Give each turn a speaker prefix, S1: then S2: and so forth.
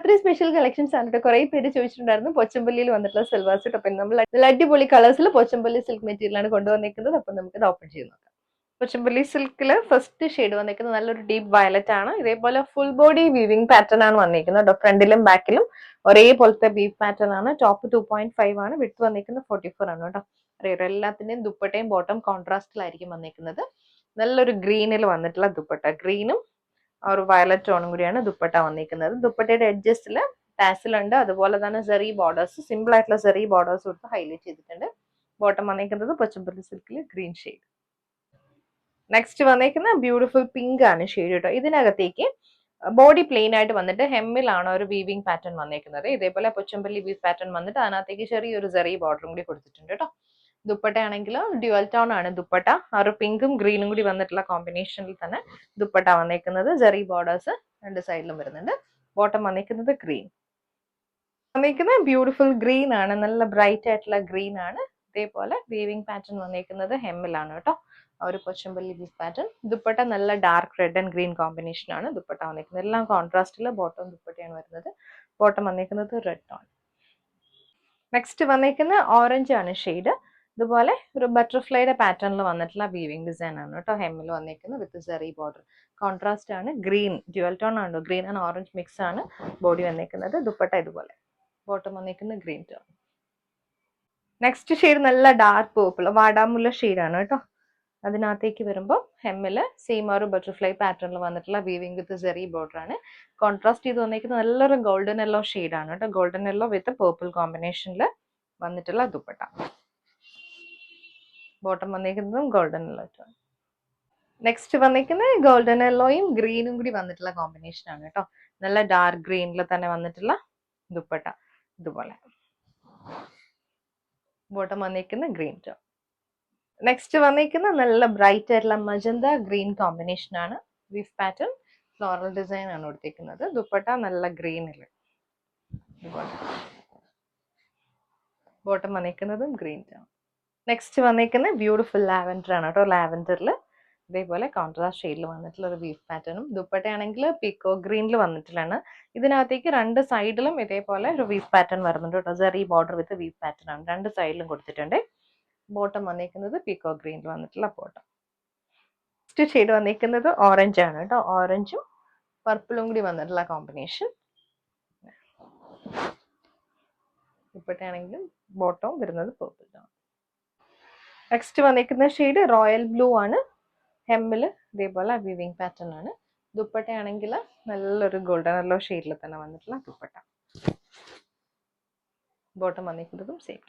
S1: Navaratri special collections ആണ് കേട്ടോ. കുറെ പേര് ചോദിച്ചിട്ടുണ്ടായിരുന്നു പോച്ചമ്പള്ളിയിൽ വന്നിട്ടുള്ള സൽവാർ സൂട്ട്. അപ്പം നമ്മൾ നല്ല അടിപൊളി കളേഴ്സിൽ പോച്ചമ്പള്ളി സിൽക്ക് മെറ്റീരിയൽ ആണ് കൊണ്ടുവന്നിരിക്കുന്നത്. അപ്പം നമുക്ക് ഇത് ഓപ്പൺ ചെയ്ത് നോക്കാം. പോച്ചമ്പള്ളി സിൽക്കില് ഫസ്റ്റ് ഷെയ്ഡ് വന്നിരിക്കുന്നത് നല്ലൊരു ഡീപ്പ് വയലറ്റ് ആണ്. ഇതേപോലെ ഫുൾ ബോഡി വീവിംഗ് പാറ്റേൺ ആണ് വന്നിരിക്കുന്നത് കേട്ടോ. ഫ്രണ്ടിലും ബാക്കിലും ഒരേപോലത്തെ വീവ് പാറ്റേൺ ആണ്. ടോപ്പ് 2.5 ആണ്, വിട്ട് വന്നിരിക്കുന്നത് 44 ആണ് കേട്ടോ. അറിയാം, എല്ലാത്തിന്റെയും ദുപ്പട്ടയും ബോട്ടം കോൺട്രാസ്റ്റിലായിരിക്കും വന്നിരിക്കുന്നത്. നല്ലൊരു ഗ്രീനിൽ വന്നിട്ടുള്ള ദുപ്പട്ട, ഗ്രീനും ഒരു വയലറ്റ് ടോണും കൂടിയാണ് ദുപ്പട്ട വന്നിരിക്കുന്നത്. ദുപ്പട്ടയുടെ എഡ്ജസ്റ്റിൽ ടാസിൽ ഉണ്ട്, അതുപോലെ തന്നെ സെറി ബോർഡേഴ്സ്, സിമ്പിൾ ആയിട്ടുള്ള സെറി ബോർഡേഴ്സ് കൊടുത്ത് ഹൈലൈറ്റ് ചെയ്തിട്ടുണ്ട്. ബോട്ടം വന്നിരിക്കുന്നത് പോച്ചമ്പള്ളി സിൽക്കിൽ ഗ്രീൻ ഷെയ്ഡ്. നെക്സ്റ്റ് വന്നിരിക്കുന്ന ബ്യൂട്ടിഫുൾ പിങ്ക് ആണ് ഷെയ്ഡ് കേട്ടോ. ഇതിനകത്തേക്ക് ബോഡി പ്ലെയിൻ ആയിട്ട് വന്നിട്ട് ഹെമ്മിലാണ് ഒരു വീവിംഗ് പാറ്റേൺ വന്നിരിക്കുന്നത്. ഇതേപോലെ പോച്ചമ്പള്ളി വീവ് പാറ്റേൺ വന്നിട്ട് അതിനകത്തേക്ക് ചെറിയൊരു സെറി ബോർഡറും കൂടി കൊടുത്തിട്ടുണ്ട് കേട്ടോ. ദുപ്പട്ട ആണെങ്കിൽ ഡ്യുവൽ ടോൺ ആണ് ദുപ്പട്ട. ആ ഒരു പിങ്കും ഗ്രീനും കൂടി വന്നിട്ടുള്ള കോമ്പിനേഷനിൽ തന്നെ ദുപ്പട്ട വന്നിരിക്കുന്നത്. സെറി ബോർഡേഴ്സ് രണ്ട് സൈഡിലും വരുന്നുണ്ട്. ബോട്ടം വന്നിരിക്കുന്നത് ഗ്രീൻ. വന്നിരിക്കുന്നത് ബ്യൂട്ടിഫുൾ ഗ്രീൻ ആണ്, നല്ല ബ്രൈറ്റ് ആയിട്ടുള്ള ഗ്രീൻ ആണ്. ഇതേപോലെ വീവിംഗ് പാറ്റേൺ വന്നിരിക്കുന്നത് ഹെമ്മിലാണ് കേട്ടോ. ഒരു പോച്ചമ്പള്ളി വീവ് പാറ്റേൺ. ദുപ്പട്ട നല്ല dark red and green combination ആണ് ദുപ്പട്ട വന്നിരിക്കുന്നത്. എല്ലാം കോൺട്രാസ്റ്റില് ബോട്ടം ദുപ്പട്ടയാണ് വരുന്നത്. ബോട്ടം വന്നിരിക്കുന്നത് റെഡ് ആണ്. നെക്സ്റ്റ് വന്നിരിക്കുന്ന ഓറഞ്ച് ആണ് ഷെയ്ഡ്. ഇതുപോലെ ഒരു ബട്ടർഫ്ലൈയുടെ പാറ്റേണിൽ വന്നിട്ടുള്ള വീവിംഗ് ഡിസൈൻ ആണ് കേട്ടോ. ഹെമ്മിൽ വന്നിരിക്കുന്നത് വിത്ത് സെറി ബോർഡർ. കോൺട്രാസ്റ്റ് ആണ്, ഗ്രീൻ ഡ്യുവൽ ടോൺ ആണ്, ഗ്രീൻ ആൻഡ് ഓറഞ്ച് മിക്സ് ആണ് ബോഡി വന്നിരിക്കുന്നത്. ദുപ്പട്ട ഇതുപോലെ, ബോട്ടം വന്നിരിക്കുന്നത് ഗ്രീൻ ടോൺ. നെക്സ്റ്റ് ഷെയ്ഡ് നല്ല ഡാർക്ക് പേർപ്പിൾ വാടാമുല്ല ഷെയ്ഡാണ് കേട്ടോ. അതിനകത്തേക്ക് വരുമ്പോൾ ഹെമ്മിൽ സെയിം ഒരു ബട്ടർഫ്ലൈ പാറ്റേണിൽ വന്നിട്ടുള്ള വീവിംഗ് വിത്ത് സെറി ബോർഡർ ആണ്. കോൺട്രാസ്റ്റ് ചെയ്ത് വന്നിരിക്കുന്നത് നല്ലൊരു ഗോൾഡൻ യെല്ലോ ഷെയ്ഡാണ് കേട്ടോ. ഗോൾഡൻ യെല്ലോ വിത്ത് പേർപ്പിൾ കോമ്പിനേഷനിൽ വന്നിട്ടുള്ള ദുപ്പട്ട. ബോട്ടം വന്നിരിക്കുന്നതും ഗോൾഡൻ യെല്ലോ ആണ്. നെക്സ്റ്റ് വന്നിരിക്കുന്നത് ഗോൾഡൻ യെല്ലോയും ഗ്രീനും കൂടി വന്നിട്ടുള്ള കോമ്പിനേഷൻ ആണ് കേട്ടോ. നല്ല ഡാർക്ക് ഗ്രീനിൽ തന്നെ വന്നിട്ടുള്ള ദുപ്പട്ട ഇതുപോലെ. ബോട്ടം വന്നിരിക്കുന്ന ഗ്രീൻ ടോൺ. നെക്സ്റ്റ് വന്നിരിക്കുന്ന നല്ല ബ്രൈറ്റ് ആയിട്ടുള്ള മജന്ത ഗ്രീൻ കോമ്പിനേഷൻ ആണ്. വീഫ് പാറ്റേൺ ഫ്ലോറൽ ഡിസൈൻ ആണ് കൊടുത്തിരിക്കുന്നത്. ദുപ്പട്ട നല്ല ഗ്രീനിൽ ഇതുപോലെ. ബോട്ടം വന്നിരിക്കുന്നതും ഗ്രീൻ ടോൺ. നെക്സ്റ്റ് വന്നിരിക്കുന്നത് ബ്യൂട്ടിഫുൾ ലാവൻഡർ ആണ് കേട്ടോ. ലാവൻഡറിൽ ഇതേപോലെ കോൺട്രാസ്റ്റ് ഷെയ്ഡിൽ വന്നിട്ടുള്ള ഒരു വീഫ് പാറ്റേണും. ദുപ്പട്ടയാണെങ്കിൽ പീക്കോ ഗ്രീനിൽ വന്നിട്ടുള്ളതാണ്. ഇതിനകത്തേക്ക് രണ്ട് സൈഡിലും ഇതേപോലെ ഒരു വീഫ് പാറ്റേൺ വരുന്നുണ്ട് കേട്ടോ. സെറി ബോർഡർ വിത്ത് വീഫ് പാറ്റേൺ ആണ് രണ്ട് സൈഡിലും കൊടുത്തിട്ടുണ്ട്. ബോട്ടം വന്നിരിക്കുന്നത് പീക്കോ ഗ്രീനിൽ വന്നിട്ടുള്ള ബോട്ടം. നെക്സ്റ്റ് ഷെയ്ഡ് വന്നിരിക്കുന്നത് ഓറഞ്ച് ആണ് കേട്ടോ. ഓറഞ്ചും പർപ്പിളും കൂടി വന്നിട്ടുള്ള കോമ്പിനേഷൻ. ദുപ്പട്ടയാണെങ്കിലും ബോട്ടവും വരുന്നത് പർപ്പിൾ ആണ്. നെക്സ്റ്റ് വന്നിരിക്കുന്ന ഷെയ്ഡ് റോയൽ ബ്ലൂ ആണ്. ഹെമ്മിൽ ഇതേപോലെ വീവിംഗ് പാറ്റേൺ ആണ്. ദുപ്പട്ടയാണെങ്കിൽ നല്ലൊരു ഗോൾഡൻ യെല്ലോ ഷെയ്ഡിൽ തന്നെ വന്നിട്ടുള്ള ദുപ്പട്ട. Bottom വന്നിരിക്കുന്നതും same.